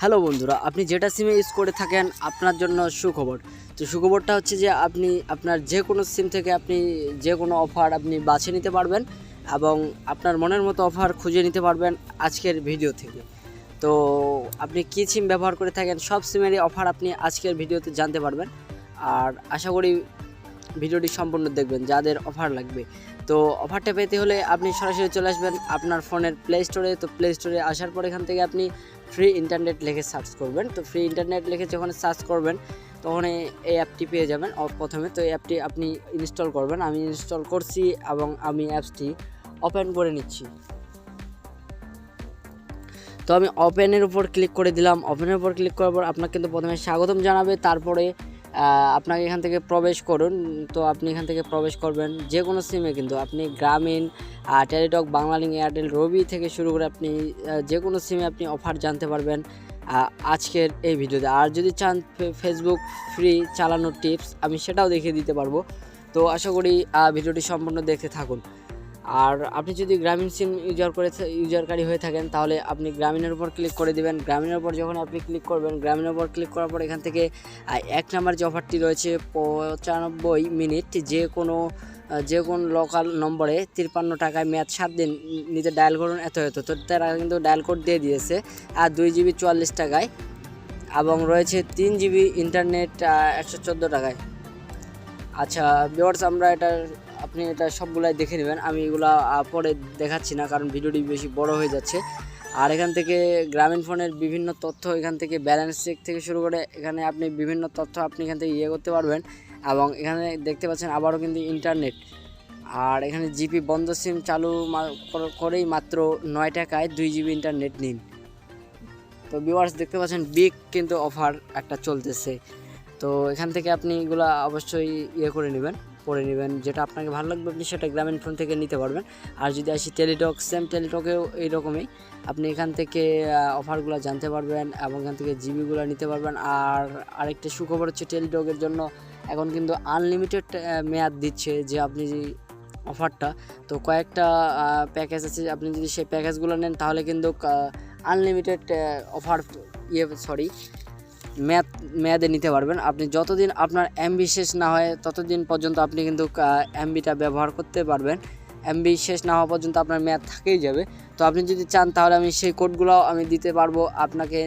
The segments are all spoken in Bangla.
হ্যালো বন্ধুরা, আপনি যেটা সিমে ইউজ করে থাকেন আপনার জন্য সুখবর। তো সুখবরটা হচ্ছে যে আপনি আপনার যে কোনো সিম থেকে আপনি যে কোনো অফার আপনি বাছে নিতে পারবেন এবং আপনার মনের মতো অফার খুঁজে নিতে পারবেন আজকের ভিডিও থেকে। তো আপনি কী সিম ব্যবহার করে থাকেন সব সিমেরই অফার আপনি আজকের ভিডিওতে জানতে পারবেন। আর আশা করি ভিডিওটি সম্পূর্ণ দেখবেন যাদের অফার লাগবে। তো অফারটা পেতে হলে আপনি সরাসরি চলে আসবেন আপনার ফোনের প্লে স্টোরে। তো প্লে স্টোরে আসার পর এখান থেকে আপনি ফ্রি ইন্টারনেট লিখে সার্চ করবেন। তো ফ্রি ইন্টারনেট লিখে যখন সার্চ করবেন তখন এই অ্যাপটি পেয়ে যাবেন প্রথমে। তো এই অ্যাপটি আপনি ইনস্টল করবেন। আমি ইনস্টল করছি এবং আমি অ্যাপসটি ওপেন করে নিচ্ছি। তো আমি ওপেনের উপর ক্লিক করে দিলাম। ওপেনের উপর ক্লিক করার পর আপনাকে কিন্তু প্রথমে স্বাগতম জানাবে, তারপরে আপনাকে এখান থেকে প্রবেশ করুন। তো আপনি এখান থেকে প্রবেশ করবেন যে কোনো সিমে, কিন্তু আপনি গ্রামীণ, টেলিটক, বাংলালিংক, এয়ারটেল, রবি থেকে শুরু করে আপনি যে কোনো সিমে আপনি অফার জানতে পারবেন আজকের এই ভিডিওতে। আর যদি চান ফেসবুক ফ্রি চালানোর টিপস আমি সেটাও দেখিয়ে দিতে পারবো। তো আশা করি ভিডিওটি সম্পূর্ণ দেখতে থাকুন। আর আপনি যদি গ্রামীণ সিম ইউজারকারী হয়ে থাকেন তাহলে আপনি গ্রামীণের উপর ক্লিক করে দিবেন। গ্রামীণের উপর যখন আপনি ক্লিক করবেন, গ্রামীণের উপর ক্লিক করার পর এখান থেকে 1 নম্বর যে অফারটি রয়েছে 95 মিনিট যে কোনো লোকাল নম্বরে 53 টাকায় মেয়াদ 7 দিন নিতে ডায়াল করুন এত। তো তারা কিন্তু ডায়াল কোড দিয়ে দিয়েছে। আর 2 জিবি 44 টাকায় এবং রয়েছে 3 জিবি ইন্টারনেট 114 টাকায়। আচ্ছা ভিউয়ার্স, আপনি এটা সবগুলাই দেখে নেবেন। আমি এগুলা পরে দেখাচ্ছি না, কারণ ভিডিওটি বেশি বড় হয়ে যাচ্ছে। আর এখান থেকে গ্রামীণ ফোনের বিভিন্ন তথ্য, এখান থেকে ব্যালেন্স চেক থেকে শুরু করে এখানে আপনি বিভিন্ন তথ্য আপনি এখান থেকে করতে পারবেন। এবং এখানে দেখতে পাচ্ছেন আবারও কিন্তু ইন্টারনেট। আর এখানে জিপি বন্ধ সিম চালু করেই মাত্র 9 টাকায় 2 জিবি ইন্টারনেট নিন। তো ভিউয়ার্স দেখতে পাচ্ছেন বিগ কিন্তু অফার একটা চলতেছে। তো এখান থেকে আপনি এগুলো অবশ্যই পড়ে নেবেন, যেটা আপনাকে ভালো লাগবে আপনি সেটা গ্রামীণ ফোন থেকে নিতে পারবেন। আর যদি আসি টেলিটক, সেম টেলিটকেও এইরকমই আপনি এখান থেকে অফারগুলো জানতে পারবেন এবং এখান থেকে জিবিগুলো নিতে পারবেন। আর আরেকটা সুখবর হচ্ছে টেলিটকের জন্য এখন কিন্তু আনলিমিটেড মেয়াদ দিচ্ছে যে আপনি অফারটা। তো কয়েকটা প্যাকেজ আছে, আপনি যদি সেই প্যাকেজগুলো নেন তাহলে কিন্তু আনলিমিটেড অফার মেয়াদে নিতে পারবেন। আপনি যতদিন আপনার এমবি শেষ না হয় ততদিন পর্যন্ত আপনি কিন্তু এমবিটা ব্যবহার করতে পারবেন। এমবি শেষ না হওয়া পর্যন্ত আপনার মেয়াদ থাকেই যাবে। তো আপনি যদি চান তাহলে আমি সেই কোডগুলো আমি দিতে পারবো, আপনাকে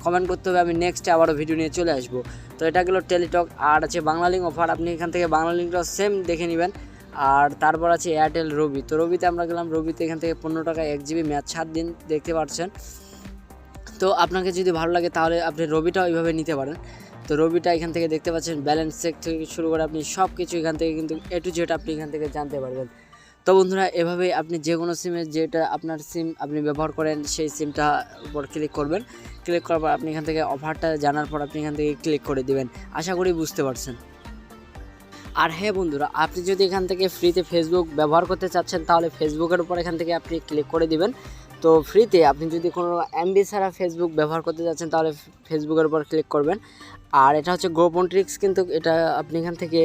কমেন্ট করতে হবে, আমি নেক্সটে আবারও ভিডিও নিয়ে চলে আসবো। তো এটা গেলো টেলিটক। আর আছে বাংলালিংক অফার, আপনি এখান থেকে বাংলালিংকটাও সেম দেখে নেবেন। আর তারপর আছে এয়ারটেল রবি। তো রবিতে আমরা গেলাম, রবিতে এখান থেকে 15 টাকা 1 জিবি মেয়াদ 7 দিন দেখতে পাচ্ছেন। তো আপনাকে যদি ভালো লাগে তাহলে আপনি রবিটাও এইভাবে নিতে পারেন। তো রবিটা এখান থেকে দেখতে পাচ্ছেন ব্যালেন্স চেক থেকে শুরু করে আপনি সব কিছু এখান থেকে কিন্তু A to Z আপনি এখান থেকে জানতে পারবেন। তো বন্ধুরা, এভাবেই আপনি যে কোনো সিমে যেটা আপনার সিম আপনি ব্যবহার করেন সেই সিমটা উপর ক্লিক করবেন। ক্লিক করার পর আপনি এখান থেকে অফারটা জানার পর আপনি এখান থেকে ক্লিক করে দিবেন। আশা করি বুঝতে পারছেন। আর হ্যাঁ বন্ধুরা, আপনি যদি এখান থেকে ফ্রিতে ফেসবুক ব্যবহার করতে চাচ্ছেন তাহলে ফেসবুকের উপর এখান থেকে আপনি ক্লিক করে দিবেন। তো ফ্রিতে আপনি যদি কোনো এমবি ছাড়া ফেসবুক ব্যবহার করতে যাচ্ছেন তাহলে ফেসবুকের উপর ক্লিক করবেন। আর এটা হচ্ছে গোপন ট্রিক্স, কিন্তু এটা আপনি এখান থেকে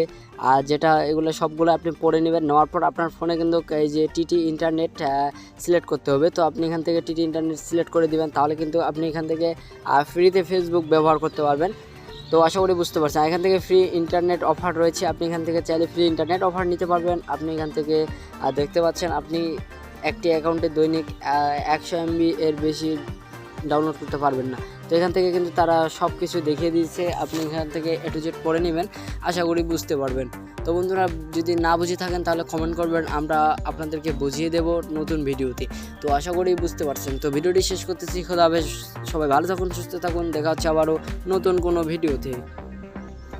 যেটা এগুলো সবগুলো আপনি পড়ে নেবেন। নেওয়ার পর আপনার ফোনে কিন্তু এই যে টিটি ইন্টারনেট সিলেক্ট করতে হবে। তো আপনি এখান থেকে টিটি ইন্টারনেট সিলেক্ট করে দিবেন, তাহলে কিন্তু আপনি এখান থেকে ফ্রিতে ফেসবুক ব্যবহার করতে পারবেন। তো আশা করি বুঝতে পারছেন। এখান থেকে ফ্রি ইন্টারনেট অফার রয়েছে, আপনি এখান থেকে চাইলে ফ্রি ইন্টারনেট অফার নিতে পারবেন। আপনি এখান থেকে দেখতে পাচ্ছেন আপনি একটি অ্যাকাউন্টে দৈনিক 100 MB এর বেশি ডাউনলোড করতে পারবেন না। তো এখান থেকে কিন্তু তারা সব কিছু দেখিয়ে দিয়েছে, আপনি এখান থেকে A to Z পড়ে নেবেন, আশা করি বুঝতে পারবেন। তো বন্ধুরা, যদি না বুঝে থাকেন তাহলে কমেন্ট করবেন, আমরা আপনাদেরকে বুঝিয়ে দেব নতুন ভিডিওতে। তো আশা করি বুঝতে পারছেন। তো ভিডিওটি শেষ করতেছি, খোদা হাফেজ। সবাই ভালো থাকুন, সুস্থ থাকুন, দেখা হচ্ছে আবারও নতুন কোনো ভিডিওতে।